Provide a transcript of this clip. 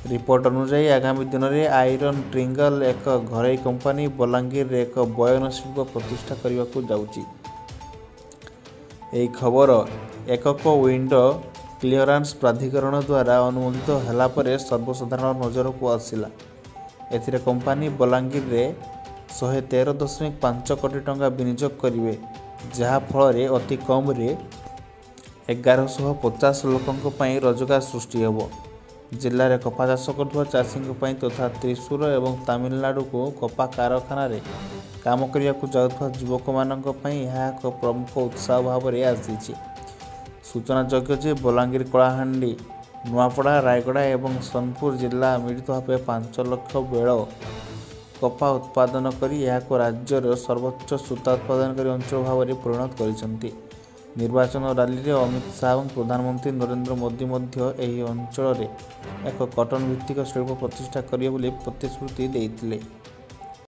Report अनुसार आगामी दिन में आयरन ट्रिंगल एक घरोई कंपनी बलांगीर एक बयन शिल्प प्रतिष्ठा करने को जाउची। खबर एकक विंडो क्लियरेंस प्राधिकरण द्वारा अनुमोदित होला परे सर्वसाधारण नजर को आसिला। एथिरे कंपनी बलांगीर रे 113.5 कोटी टंका विनियोग करिवे, जहा फल रे अति कम रे 1150 लोकंक पई रोजगार सृष्टि हेबो। जिले में कपा चाष कर चाषी तथा त्रिशूर और तमिलनाडु को कपा कारखाना रे काम करने को जाउथवा युवक मानक पई यह एक प्रमुख उत्साह भाव में आसी। सूचनायोग्य जे बलांगीर, कलाहांडी, नुआपड़ा, रायगड़ा और सोनपुर जिला मिलित भाव 5 लाख बेल कपा उत्पादन करी यह राज्यर सर्वोच्च सूता उत्पादनकारी अंचल भाव में परिणत कर। निर्वाचन रैली रे अमित शाह और प्रधानमंत्री नरेंद्र मोदी मध्य एही अंचल रे एक कटन भित्तिक शिल्प प्रतिष्ठा करिवे बोली प्रतिश्रुति देइथिले।